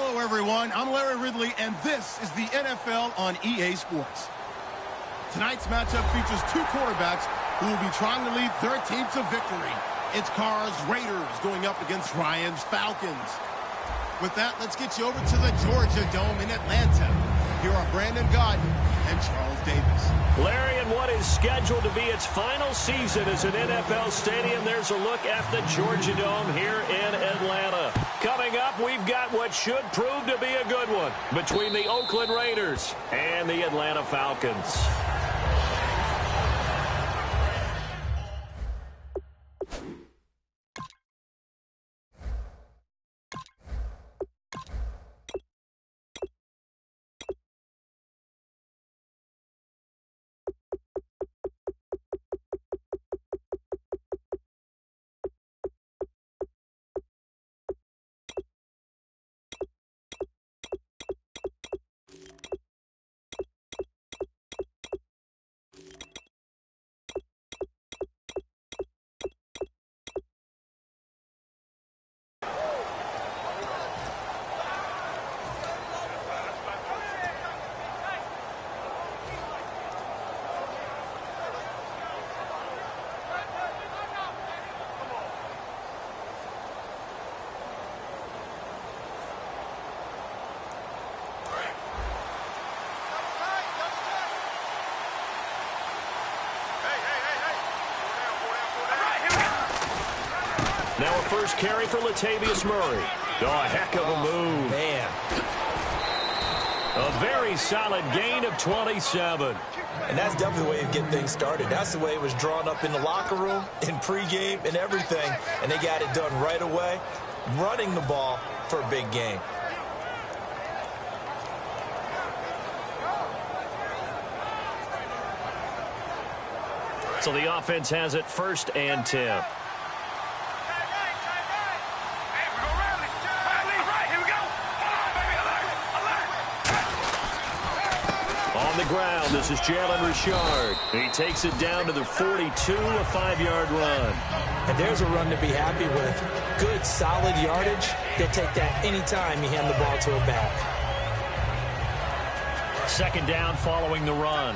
Hello, everyone. I'm Larry Ridley, and this is the NFL on EA Sports. Tonight's matchup features two quarterbacks who will be trying to lead their team to victory. It's Carr's Raiders going up against Ryan's Falcons. With that, let's get you over to the Georgia Dome in Atlanta. Here are Brandon Gaudin and Charles Davis. Larry, in what is scheduled to be its final season as an NFL stadium, there's a look at the Georgia Dome here in Atlanta. Coming up, we've got what should prove to be a good one between the Oakland Raiders and the Atlanta Falcons. Now a first carry for Latavius Murray. Oh, a heck of a move. Man. A very solid gain of 27. And that's definitely the way you get things started. That's the way it was drawn up in the locker room, in pregame, and everything. And they got it done right away, running the ball for a big game. So the offense has it 1st and 10. On the ground, this is Jalen Richard. He takes it down to the 42, a 5-yard run. And there's a run to be happy with. Good, solid yardage. He'll take that anytime you hand the ball to a back. 2nd down following the run.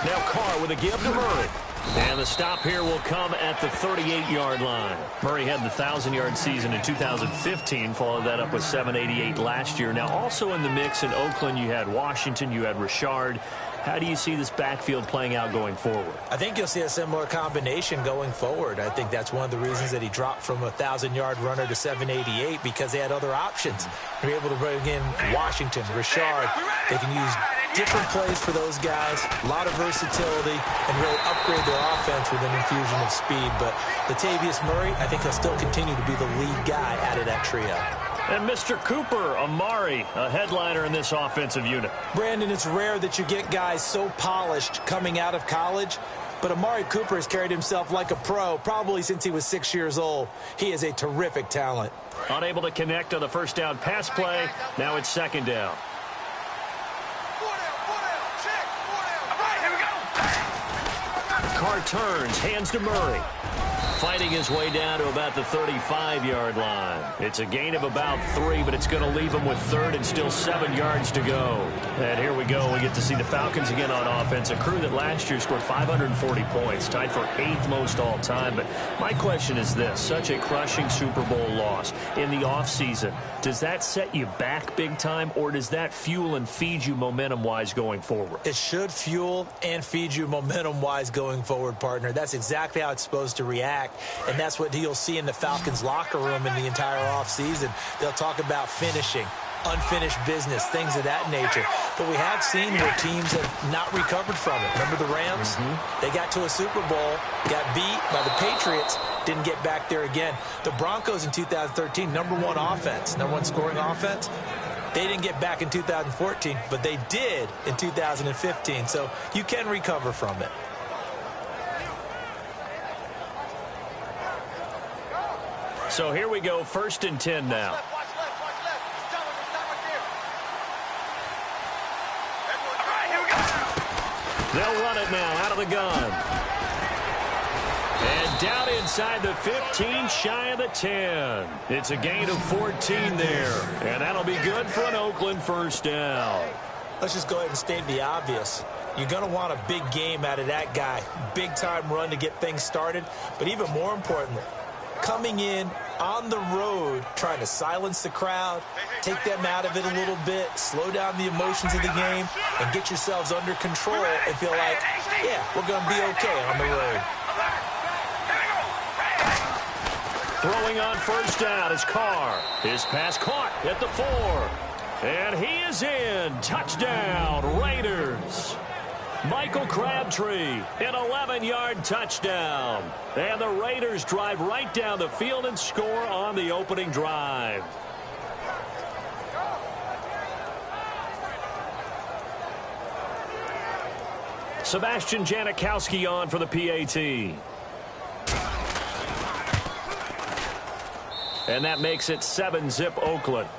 Now Carr with a give to Murray. And the stop here will come at the 38-yard line. Murray had the 1,000-yard season in 2015, followed that up with 788 last year. Now, also in the mix in Oakland, you had Washington, you had Richard. How do you see this backfield playing out going forward? I think you'll see a similar combination going forward. I think that's one of the reasons that he dropped from a 1,000-yard runner to 788, because they had other options. They were able to bring in Washington, Richard. They can use different plays for those guys, a lot of versatility, and really upgrade their offense with an infusion of speed. But Latavius Murray, I think he'll still continue to be the lead guy out of that trio. And Mr. Cooper, Amari, a headliner in this offensive unit. Brandon, it's rare that you get guys so polished coming out of college, but Amari Cooper has carried himself like a pro probably since he was 6 years old. He is a terrific talent. Unable to connect on the 1st down pass play. Now it's 2nd down. Carr turns, hands to Murray. Fighting his way down to about the 35-yard line. It's a gain of about 3, but it's going to leave him with 3rd and still 7 yards to go. And here we go. We get to see the Falcons again on offense, a crew that last year scored 540 points, tied for 8th most all time. But my question is this, such a crushing Super Bowl loss in the offseason, does that set you back big time, or does that fuel and feed you momentum-wise going forward? It should fuel and feed you momentum-wise going forward, partner. That's exactly how it's supposed to react. And that's what you'll see in the Falcons locker room in the entire offseason. They'll talk about finishing, unfinished business, things of that nature. But we have seen where teams have not recovered from it. Remember the Rams? They got to a Super Bowl, got beat by the Patriots, didn't get back there again. The Broncos in 2013, #1 offense, #1 scoring offense. They didn't get back in 2014, but they did in 2015. So you can recover from it. So here we go, 1st and 10 now. They'll run gun. And down inside the 15, shy of the 10. It's a gain of 14 there. And that'll be good for an Oakland first down. Let's just go ahead and state the obvious. You're going to want a big game out of that guy. Big-time run to get things started. But even more importantly, coming in on the road, trying to silence the crowd, take them out of it a little bit, slow down the emotions of the game, and get yourselves under control and feel like, yeah, we're going to be okay on the road. Throwing on first down is Carr. His pass caught at the 4. And he is in. Touchdown, Raiders. Michael Crabtree, an 11-yard touchdown. And the Raiders drive right down the field and score on the opening drive. Sebastian Janikowski on for the PAT. And that makes it 7-zip Oakland.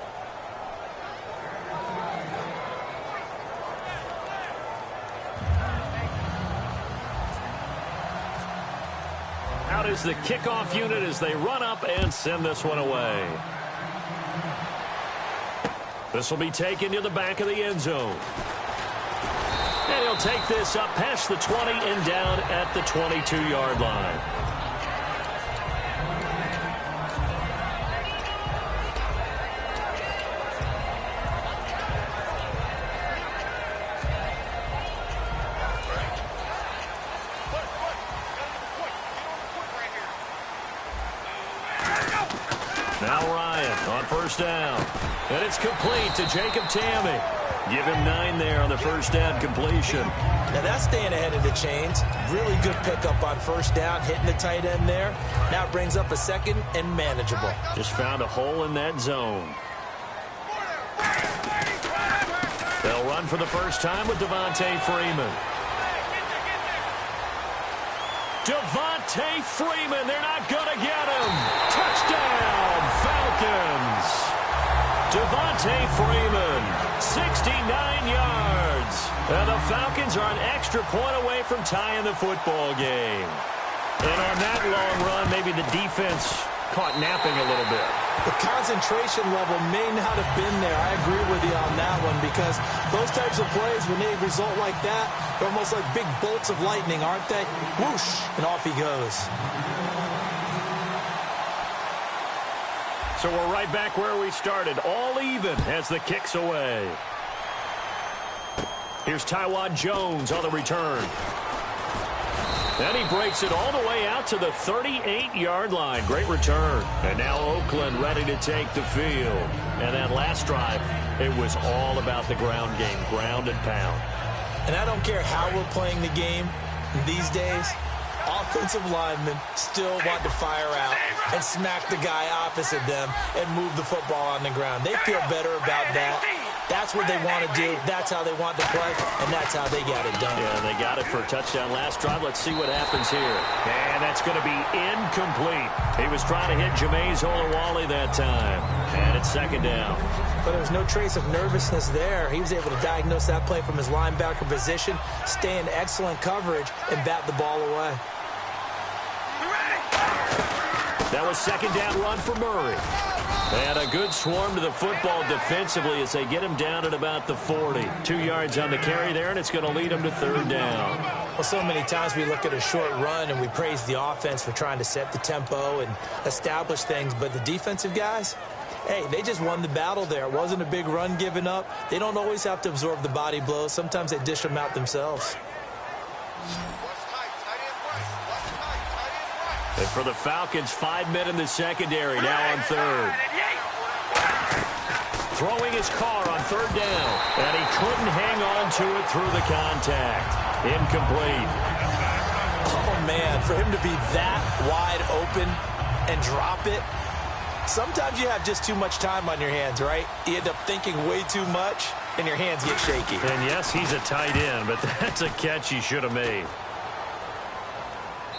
Out is the kickoff unit as they run up and send this one away. This will be taken to the back of the end zone. And he'll take this up past the 20 and down at the 22-yard line. Now Ryan on first down. And it's complete to Jacob Tamme. Give him 9 there on the first down completion. Now that's staying ahead of the chains. Really good pickup on first down, hitting the tight end there. Now it brings up a second and manageable. Just found a hole in that zone. They'll run for the first time with Devontae Freeman. Devontae Freeman, they're not going to get him. Touchdown, Falcons. Devontae Freeman, 69 yards. And the Falcons are an extra point away from tying the football game. And on that long run, maybe the defense caught napping a little bit. The concentration level may not have been there. I agree with you on that one because those types of plays, when they result like that, they're almost like big bolts of lightning, aren't they? Whoosh, and off he goes. So we're right back where we started, all even as the kick's away. Here's Taiwan Jones on the return. And he breaks it all the way out to the 38-yard line. Great return. And now Oakland ready to take the field. And that last drive, it was all about the ground game, ground and pound. And I don't care how we're playing the game these days, offensive linemen still want to fire out and smack the guy opposite them and move the football on the ground. They feel better about that. That's what they want to do. That's how they want to play, and that's how they got it done. Yeah, they got it for a touchdown last drive. Let's see what happens here. And that's going to be incomplete. He was trying to hit Jameis Olawale that time. And it's second down. But there was no trace of nervousness there. He was able to diagnose that play from his linebacker position, stay in excellent coverage, and bat the ball away. That was second down run for Murray. And a good swarm to the football defensively as they get him down at about the 40. 2 yards on the carry there, and it's going to lead him to third down. Well, so many times we look at a short run and we praise the offense for trying to set the tempo and establish things, but the defensive guys, hey, they just won the battle there. It wasn't a big run given up. They don't always have to absorb the body blows. Sometimes they dish them out themselves. And for the Falcons, 5 men in the secondary, now on third. Throwing his Carr on third down, and he couldn't hang on to it through the contact. Incomplete. Oh, man, for him to be that wide open and drop it, sometimes you have just too much time on your hands, right? You end up thinking way too much, and your hands get shaky. And yes, he's a tight end, but that's a catch he should have made.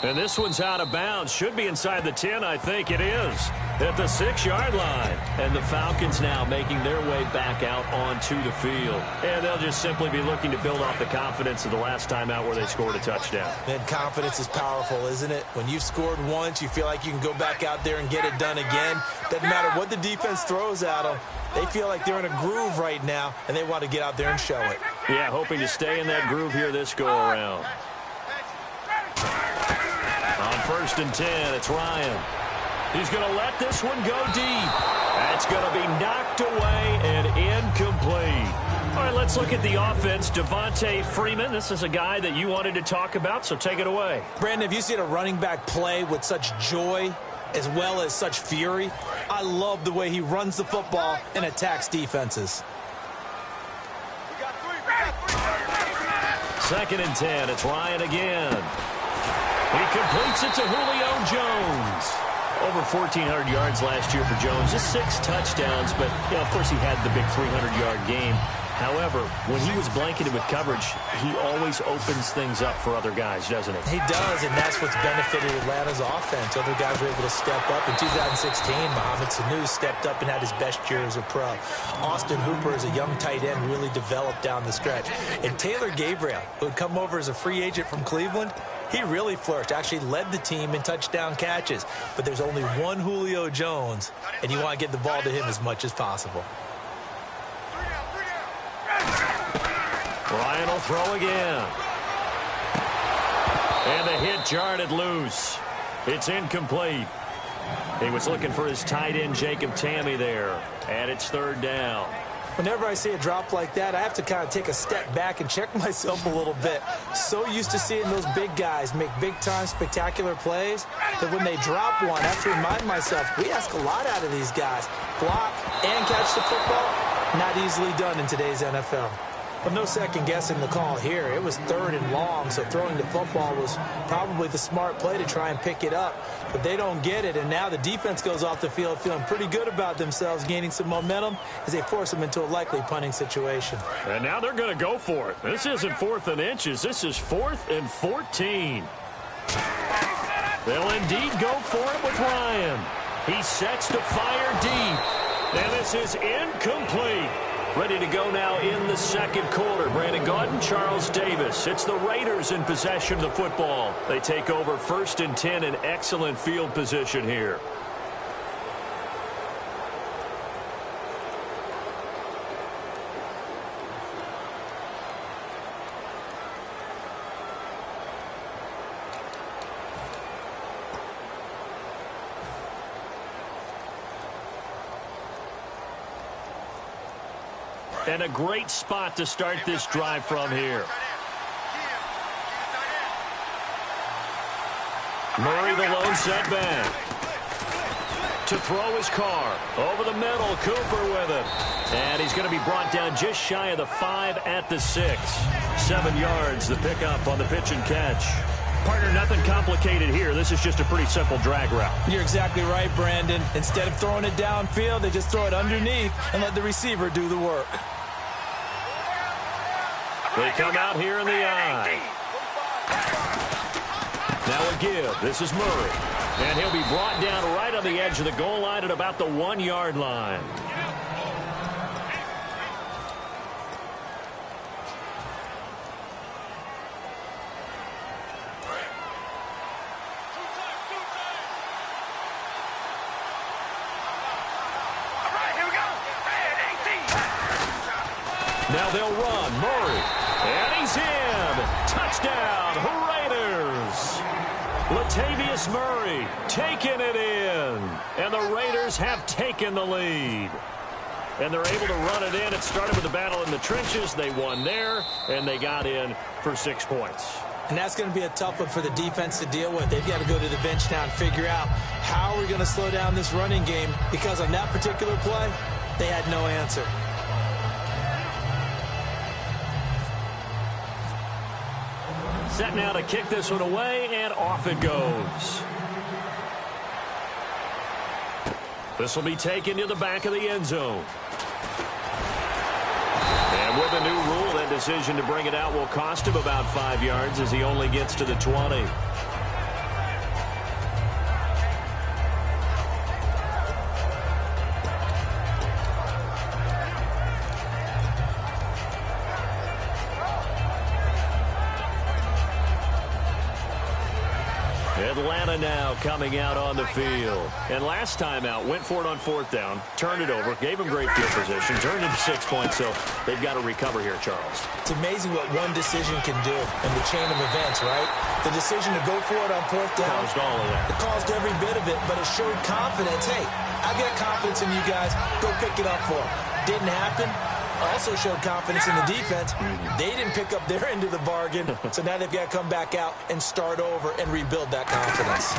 And this one's out of bounds. Should be inside the 10, I think it is. At the 6-yard line. And the Falcons now making their way back out onto the field. And they'll just simply be looking to build off the confidence of the last time out where they scored a touchdown. Man, confidence is powerful, isn't it? When you've scored once, you feel like you can go back out there and get it done again. Doesn't matter what the defense throws at them. They feel like they're in a groove right now, and they want to get out there and show it. Yeah, hoping to stay in that groove here this go-around. On 1st and 10, it's Ryan. He's going to let this one go deep. That's going to be knocked away and incomplete. All right, let's look at the offense. Devontae Freeman, this is a guy that you wanted to talk about, so take it away. Brandon, have you seen a running back play with such joy as well as such fury? I love the way he runs the football and attacks defenses. 2nd and 10, it's Ryan again. He completes it to Julio Jones. Over 1,400 yards last year for Jones. Just 6 touchdowns, but, you know, of course, he had the big 300-yard game. However, when he was blanketed with coverage, he always opens things up for other guys, doesn't he? He does, and that's what's benefited Atlanta's offense. Other guys were able to step up. In 2016, Mohamed Sanu stepped up and had his best year as a pro. Austin Hooper, as a young tight end, really developed down the stretch. And Taylor Gabriel, who had come over as a free agent from Cleveland, he really flourished, actually led the team in touchdown catches. But there's only one Julio Jones, and you want to get the ball to him as much as possible. Ryan will throw again. And the hit jarred it loose. It's incomplete. He was looking for his tight end, Jacob Tamme, there. And it's 3rd down. Whenever I see a drop like that, I have to kind of take a step back and check myself a little bit. So used to seeing those big guys make big-time spectacular plays that when they drop one, I have to remind myself, we ask a lot out of these guys. Block and catch the football, not easily done in today's NFL. But no second-guessing the call here. It was 3rd and long, so throwing the football was probably the smart play to try and pick it up. But they don't get it, and now the defense goes off the field feeling pretty good about themselves, gaining some momentum as they force them into a likely punting situation. And now they're going to go for it. This isn't 4th and inches. This is 4th and 14. They'll indeed go for it with Ryan. He sets to fire deep. And this is incomplete. Ready to go now in the 2nd quarter. Brandon Gaudin, Charles Davis. It's the Raiders in possession of the football. They take over 1st and 10 in excellent field position here. And a great spot to start this drive from here. Murray, the lone setback. To throw his car. Over the middle, Cooper with it. And he's going to be brought down just shy of the 5 at the 6. 7 yards, the pickup on the pitch and catch. Partner, nothing complicated here. This is just a pretty simple drag route. You're exactly right, Brandon. Instead of throwing it downfield, they just throw it underneath and let the receiver do the work. They come out here in the eye. Now a give. This is Murray. And he'll be brought down right on the edge of the goal line at about the 1-yard line. Now they'll run. Murray. And he's in. Touchdown, Raiders. Latavius Murray taking it in. And the Raiders have taken the lead. And they're able to run it in. It started with a battle in the trenches. They won there, and they got in for 6 points. And that's going to be a tough one for the defense to deal with. They've got to go to the bench now and figure out how we're going to slow down this running game, because on that particular play, they had no answer. Set now to kick this one away, and off it goes. This will be taken to the back of the end zone. And with the new rule, that decision to bring it out will cost him about 5 yards as he only gets to the 20. Arizona now coming out on the field. And last time out, went for it on 4th down, turned it over, gave him great field position, turned into 6 points, so they've got to recover here, Charles. It's amazing what one decision can do in the chain of events, right? The decision to go for it on 4th down. Caused all of that. It caused every bit of it, but it showed confidence. Hey, I've got confidence in you guys. Go pick it up for them. Didn't happen. Also showed confidence in the defense. They didn't pick up their end of the bargain, so now they've got to come back out and start over and rebuild that confidence.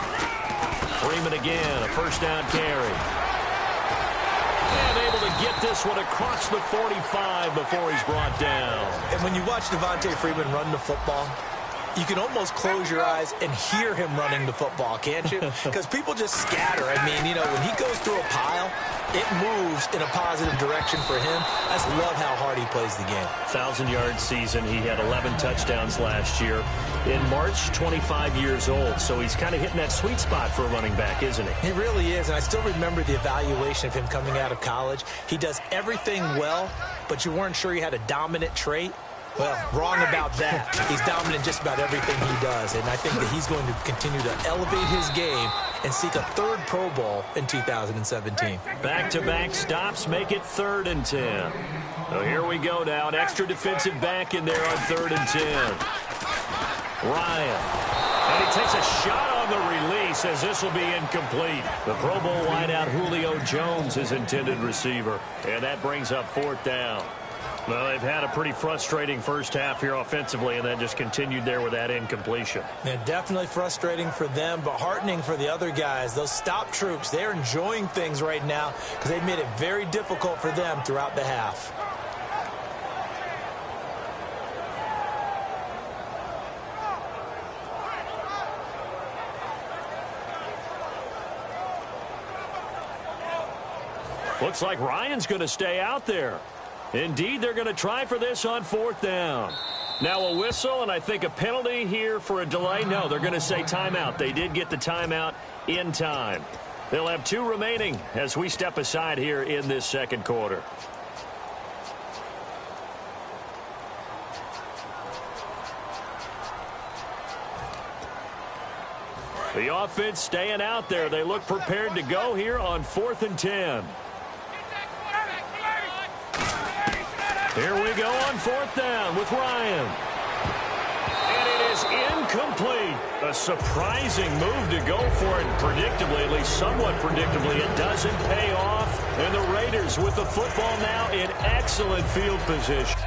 Freeman again, a 1st down carry. And able to get this one across the 45 before he's brought down. And when you watch Devontae Freeman run the football, you can almost close your eyes and hear him running the football, can't you? Because people just scatter. I mean, you know, when he goes through a pile, it moves in a positive direction for him. I just love how hard he plays the game. 1,000-yard season. He had 11 touchdowns last year. In March, 25 years old. So he's kind of hitting that sweet spot for a running back, isn't he? He really is. And I still remember the evaluation of him coming out of college. He does everything well, but you weren't sure he had a dominant trait. Well, wrong about that. He's dominant just about everything he does, and I think that he's going to continue to elevate his game and seek a 3rd Pro Bowl in 2017. Back-to-back stops make it 3rd and 10. So here we go now. An extra defensive back in there on 3rd and 10. Ryan. And he takes a shot on the release as this will be incomplete. The Pro Bowl wideout Julio Jones is intended receiver. And that brings up 4th down. Well, they've had a pretty frustrating first half here offensively, and then just continued there with that incompletion. Yeah, definitely frustrating for them, but heartening for the other guys. Those stop troops, they're enjoying things right now because they've made it very difficult for them throughout the half. Looks like Ryan's going to stay out there. Indeed, they're going to try for this on 4th down. Now a whistle, and I think a penalty here for a delay. No, they're going to say timeout. They did get the timeout in time. They'll have 2 remaining as we step aside here in this 2nd quarter. The offense staying out there. They look prepared to go here on 4th and 10. Here we go on 4th down with Ryan. And it is incomplete. A surprising move to go for it predictably, at least somewhat predictably. It doesn't pay off. And the Raiders with the football now in excellent field position.